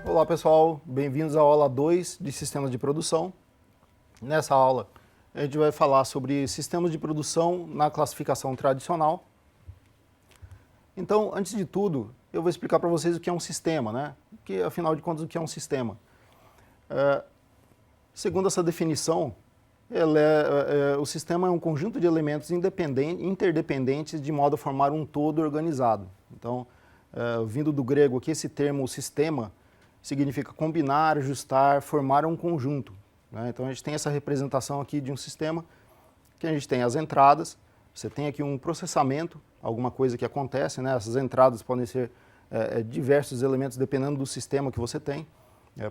Olá pessoal, bem-vindos à aula 2 de Sistemas de Produção. Nessa aula a gente vai falar sobre sistemas de produção na classificação tradicional. Então, antes de tudo, eu vou explicar para vocês o que é um sistema, né? Que, afinal de contas, o que é um sistema? Segundo essa definição, o sistema é um conjunto de elementos interdependentes de modo a formar um todo organizado. Então, vindo do grego aqui, esse termo sistema significa combinar, ajustar, formar um conjunto, né? Então a gente tem essa representação aqui de um sistema, que a gente tem as entradas, você tem aqui um processamento, alguma coisa que acontece, né? Essas entradas podem ser diversos elementos dependendo do sistema que você tem,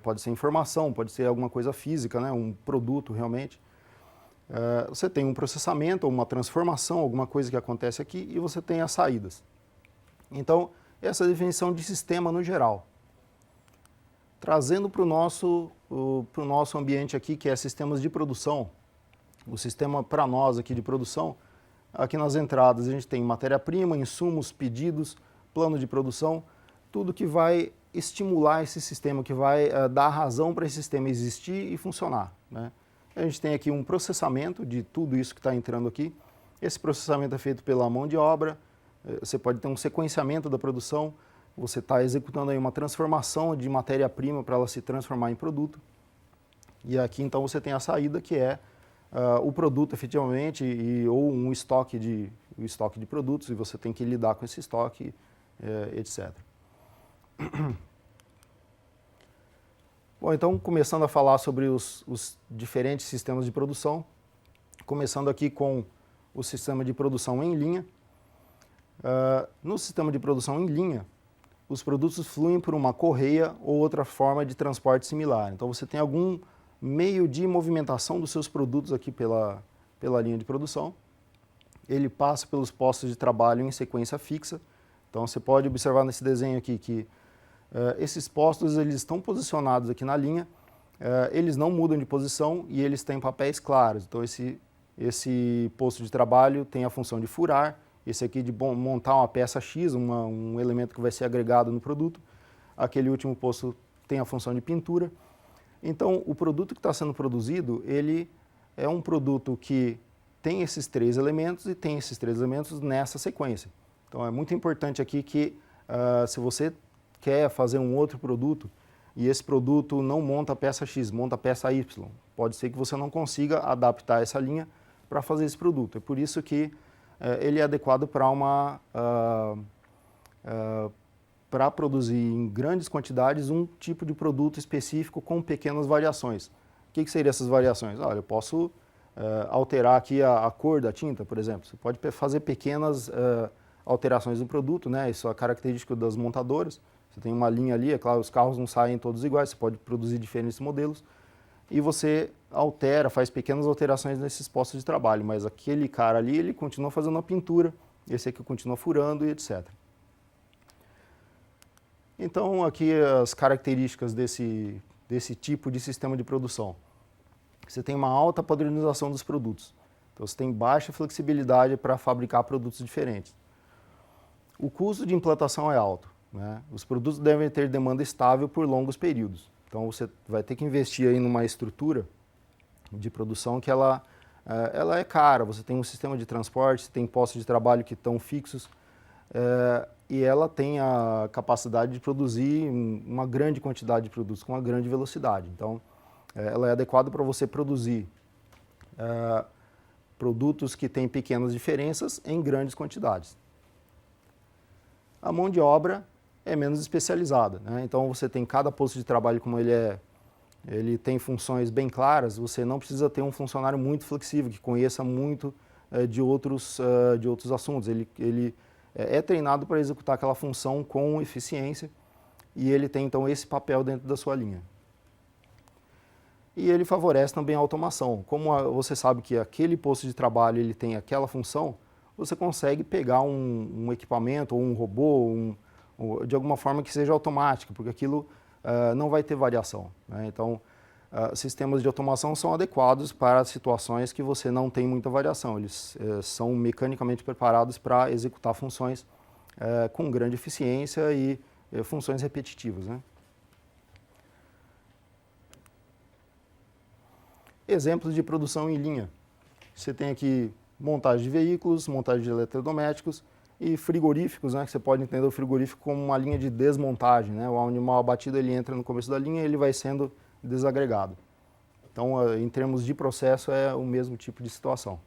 pode ser informação, pode ser alguma coisa física, né? Um produto realmente. Você tem um processamento, uma transformação, alguma coisa que acontece aqui, e você tem as saídas. Então, essa é a definição de sistema no geral. Trazendo para o nosso ambiente aqui, que é sistemas de produção, o sistema para nós aqui de produção, aqui nas entradas a gente tem matéria-prima, insumos, pedidos, plano de produção, tudo que vai estimular esse sistema, que vai dar razão para esse sistema existir e funcionar, né? A gente tem aqui um processamento de tudo isso que está entrando aqui. Esse processamento é feito pela mão de obra, você pode ter um sequenciamento da produção, você está executando aí uma transformação de matéria-prima para ela se transformar em produto. E aqui então você tem a saída, que é o produto efetivamente, ou um estoque de produtos, e você tem que lidar com esse estoque, etc. Bom, então começando a falar sobre os diferentes sistemas de produção, começando aqui com o sistema de produção em linha. No sistema de produção em linha, os produtos fluem por uma correia ou outra forma de transporte similar. Então você tem algum meio de movimentação dos seus produtos aqui pela linha de produção. Ele passa pelos postos de trabalho em sequência fixa. Então você pode observar nesse desenho aqui que esses postos eles estão posicionados aqui na linha, eles não mudam de posição e eles têm papéis claros. Então esse posto de trabalho tem a função de furar, esse aqui de montar uma peça X, um elemento que vai ser agregado no produto. Aquele último posto tem a função de pintura. Então, o produto que está sendo produzido, ele é um produto que tem esses três elementos e tem esses três elementos nessa sequência. Então, é muito importante aqui que, se você quer fazer um outro produto e esse produto não monta a peça X, monta a peça Y, pode ser que você não consiga adaptar essa linha para fazer esse produto. É por isso que ele é adequado para produzir em grandes quantidades um tipo de produto específico com pequenas variações. O que seriam essas variações? Olha, eu posso alterar aqui a cor da tinta, por exemplo. Você pode fazer pequenas alterações no produto, né? Isso é característico das montadoras. Você tem uma linha ali, é claro, os carros não saem todos iguais, você pode produzir diferentes modelos. E você altera, faz pequenas alterações nesses postos de trabalho, mas aquele cara ali, ele continua fazendo a pintura, esse aqui continua furando e etc. Então, aqui as características desse tipo de sistema de produção. Você tem uma alta padronização dos produtos, então você tem baixa flexibilidade para fabricar produtos diferentes. O custo de implantação é alto, né? Os produtos devem ter demanda estável por longos períodos. Então você vai ter que investir aí numa estrutura de produção que ela é cara. Você tem um sistema de transporte, você tem postos de trabalho que estão fixos, e ela tem a capacidade de produzir uma grande quantidade de produtos com uma grande velocidade. Então ela é adequada para você produzir produtos que têm pequenas diferenças em grandes quantidades. A mão de obra é menos especializada, né? Então você tem cada posto de trabalho, como ele tem funções bem claras, você não precisa ter um funcionário muito flexível, que conheça muito de outros assuntos. Ele é treinado para executar aquela função com eficiência e ele tem então esse papel dentro da sua linha. E ele favorece também a automação. Como você sabe que aquele posto de trabalho ele tem aquela função, você consegue pegar um equipamento ou um robô, de alguma forma que seja automática, porque aquilo não vai ter variação, né? Então, sistemas de automação são adequados para situações que você não tem muita variação. Eles são mecanicamente preparados para executar funções com grande eficiência e funções repetitivas, né? Exemplos de produção em linha. Você tem aqui montagem de veículos, montagem de eletrodomésticos e frigoríficos, né, que você pode entender o frigorífico como uma linha de desmontagem, né? O animal abatido ele entra no começo da linha e ele vai sendo desagregado. Então, em termos de processo, é o mesmo tipo de situação.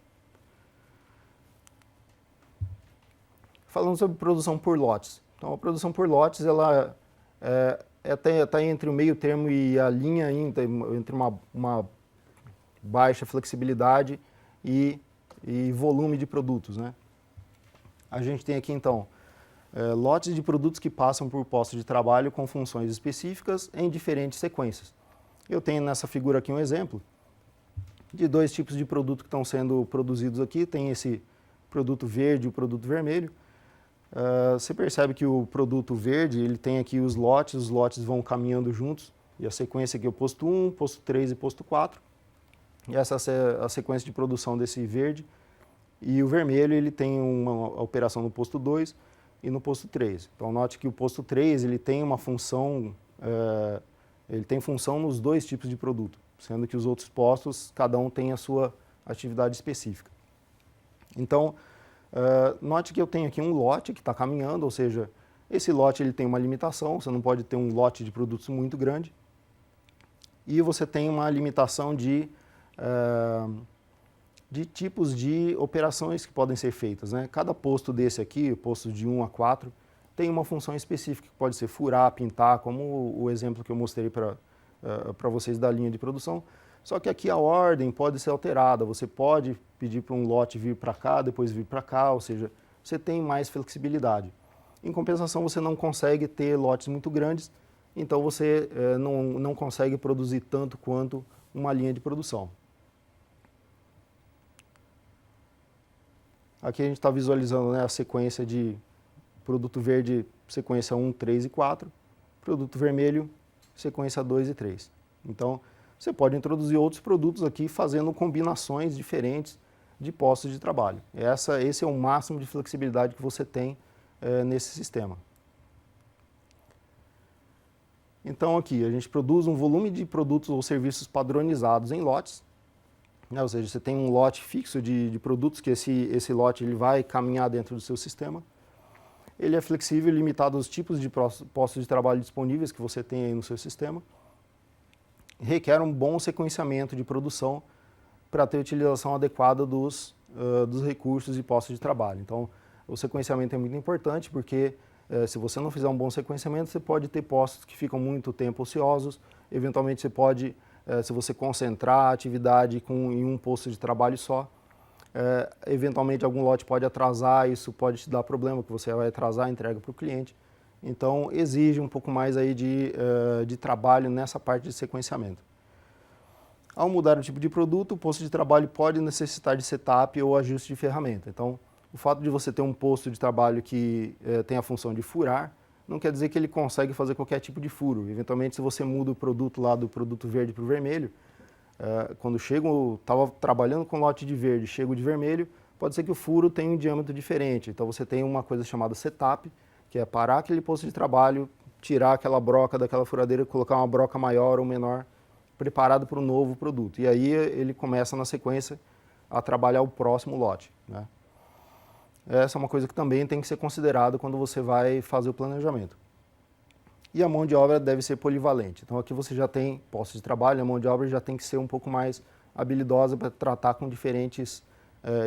Falando sobre produção por lotes. Então, a produção por lotes, ela tá entre o meio termo e a linha entre uma baixa flexibilidade e volume de produtos, né? A gente tem aqui, então, lotes de produtos que passam por postos de trabalho com funções específicas em diferentes sequências. Eu tenho nessa figura aqui um exemplo de dois tipos de produto que estão sendo produzidos aqui. Tem esse produto verde e o produto vermelho. Você percebe que o produto verde, ele tem aqui os lotes vão caminhando juntos, e a sequência aqui é o posto 1, posto 3 e posto 4. E essa é a sequência de produção desse verde. E o vermelho, ele tem uma operação no posto 2 e no posto 3. Então, note que o posto 3, ele tem uma função, ele tem função nos dois tipos de produto, sendo que os outros postos, cada um tem a sua atividade específica. Então, note que eu tenho aqui um lote que está caminhando, ou seja, esse lote ele tem uma limitação, você não pode ter um lote de produtos muito grande. E você tem uma limitação de tipos de operações que podem ser feitas, né? Cada posto desse aqui, posto de 1 a 4, tem uma função específica que pode ser furar, pintar, como o exemplo que eu mostrei para vocês da linha de produção. Só que aqui a ordem pode ser alterada, você pode pedir para um lote vir para cá, depois vir para cá, ou seja, você tem mais flexibilidade. Em compensação, você não consegue ter lotes muito grandes, então você não consegue produzir tanto quanto uma linha de produção. Aqui a gente está visualizando, né, a sequência de produto verde, sequência 1, 3 e 4, produto vermelho, sequência 2 e 3. Então, você pode introduzir outros produtos aqui fazendo combinações diferentes de postos de trabalho. Esse é o máximo de flexibilidade que você tem nesse sistema. Então, aqui a gente produz um volume de produtos ou serviços padronizados em lotes, né? Ou seja, você tem um lote fixo de produtos que esse lote ele vai caminhar dentro do seu sistema. Ele é flexível e limitado aos tipos de postos de trabalho disponíveis que você tem aí no seu sistema. Requer um bom sequenciamento de produção para ter utilização adequada dos recursos e postos de trabalho. Então, o sequenciamento é muito importante porque se você não fizer um bom sequenciamento, você pode ter postos que ficam muito tempo ociosos. Eventualmente, você pode, se você concentrar a atividade em um posto de trabalho só, eventualmente algum lote pode atrasar, isso pode te dar problema, que você vai atrasar a entrega para o cliente. Então, exige um pouco mais aí de trabalho nessa parte de sequenciamento. Ao mudar o tipo de produto, o posto de trabalho pode necessitar de setup ou ajuste de ferramenta. Então, o fato de você ter um posto de trabalho que tem a função de furar, não quer dizer que ele consegue fazer qualquer tipo de furo. Eventualmente, se você muda o produto lá do produto verde para o vermelho, quando estava trabalhando com lote de verde, chego de vermelho, pode ser que o furo tenha um diâmetro diferente. Então, você tem uma coisa chamada setup, que é parar aquele posto de trabalho, tirar aquela broca daquela furadeira, colocar uma broca maior ou menor, preparado para o novo produto. E aí ele começa na sequência a trabalhar o próximo lote, né? Essa é uma coisa que também tem que ser considerada quando você vai fazer o planejamento. E a mão de obra deve ser polivalente. Então aqui você já tem postos de trabalho, a mão de obra já tem que ser um pouco mais habilidosa para tratar com diferentes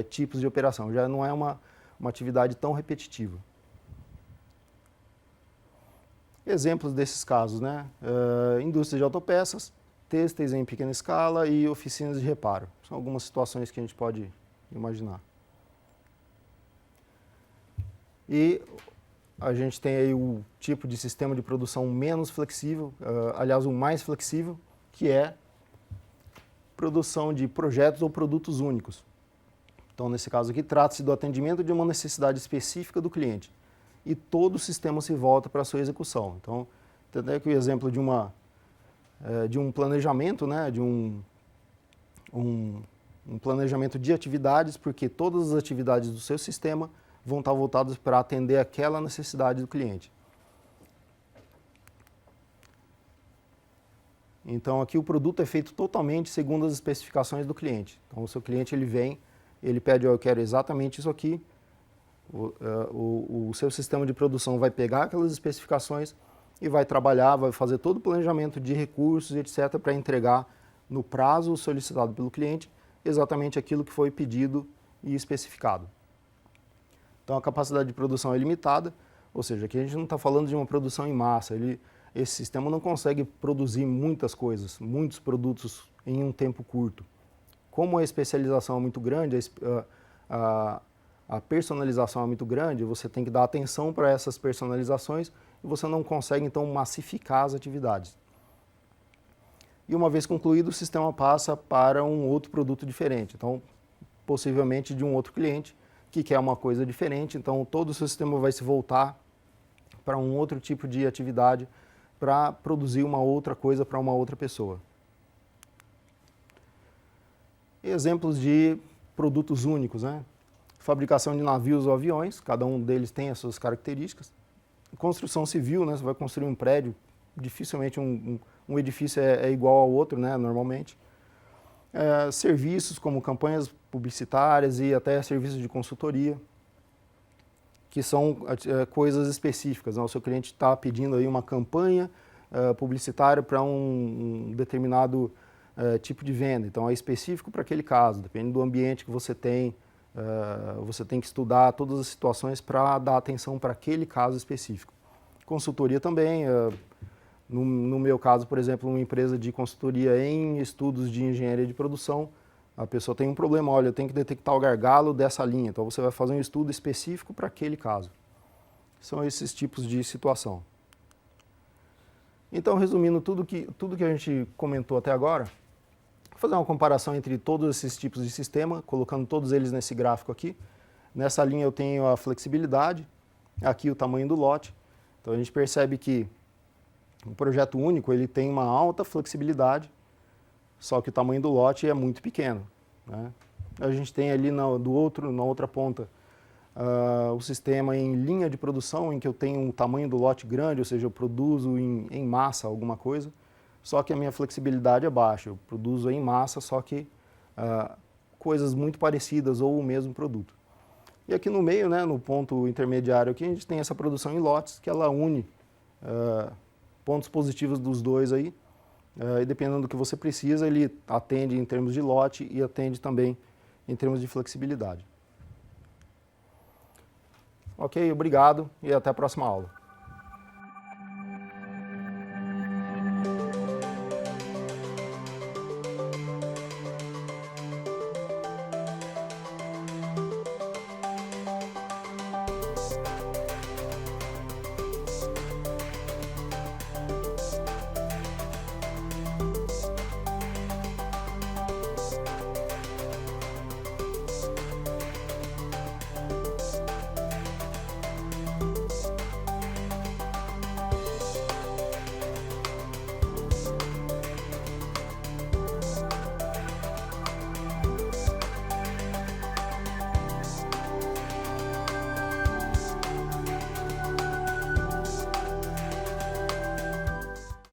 tipos de operação. Já não é uma atividade tão repetitiva. Exemplos desses casos, né? Indústria de autopeças, têxteis em pequena escala e oficinas de reparo. São algumas situações que a gente pode imaginar. E a gente tem aí o tipo de sistema de produção menos flexível, aliás, o mais flexível, que é produção de projetos ou produtos únicos. Então, nesse caso aqui, trata-se do atendimento de uma necessidade específica do cliente. E todo o sistema se volta para a sua execução. Então, entender que o exemplo de um planejamento, né, de um planejamento de atividades, porque todas as atividades do seu sistema vão estar voltadas para atender aquela necessidade do cliente. Então aqui o produto é feito totalmente segundo as especificações do cliente. Então o seu cliente ele vem, ele pede, eu quero exatamente isso aqui, o seu sistema de produção vai pegar aquelas especificações e vai trabalhar, vai fazer todo o planejamento de recursos, etc., para entregar no prazo solicitado pelo cliente exatamente aquilo que foi pedido e especificado. Então a capacidade de produção é limitada, ou seja, aqui a gente não está falando de uma produção em massa, esse sistema não consegue produzir muitas coisas, muitos produtos em um tempo curto. Como a especialização é muito grande, a personalização é muito grande, você tem que dar atenção para essas personalizações e você não consegue, então, massificar as atividades. E uma vez concluído, o sistema passa para um outro produto diferente, então, possivelmente de um outro cliente que quer uma coisa diferente, então todo o seu sistema vai se voltar para um outro tipo de atividade para produzir uma outra coisa para uma outra pessoa. Exemplos de produtos únicos, né? Fabricação de navios ou aviões, cada um deles tem as suas características. Construção civil, né? Você vai construir um prédio, dificilmente um edifício é igual ao outro, né? Normalmente. Serviços como campanhas publicitárias e até serviços de consultoria, que são coisas específicas, né? O seu cliente está pedindo aí uma campanha publicitária para um determinado tipo de venda, então é específico para aquele caso, depende do ambiente que você tem que estudar todas as situações para dar atenção para aquele caso específico. Consultoria também, no meu caso, por exemplo, uma empresa de consultoria em estudos de engenharia de produção, a pessoa tem um problema, olha, eu tenho que detectar o gargalo dessa linha, então você vai fazer um estudo específico para aquele caso. São esses tipos de situação. Então, resumindo tudo que a gente comentou até agora, vou fazer uma comparação entre todos esses tipos de sistema, colocando todos eles nesse gráfico aqui. Nessa linha eu tenho a flexibilidade, aqui o tamanho do lote. Então a gente percebe que o projeto único ele tem uma alta flexibilidade, só que o tamanho do lote é muito pequeno, né? A gente tem ali na outra ponta o sistema em linha de produção, em que eu tenho um tamanho do lote grande, ou seja, eu produzo em massa alguma coisa, só que a minha flexibilidade é baixa, eu produzo em massa, só que coisas muito parecidas ou o mesmo produto. E aqui no meio, né, no ponto intermediário aqui, a gente tem essa produção em lotes, que ela une pontos positivos dos dois aí, e dependendo do que você precisa, ele atende em termos de lote e atende também em termos de flexibilidade. Ok, obrigado e até a próxima aula.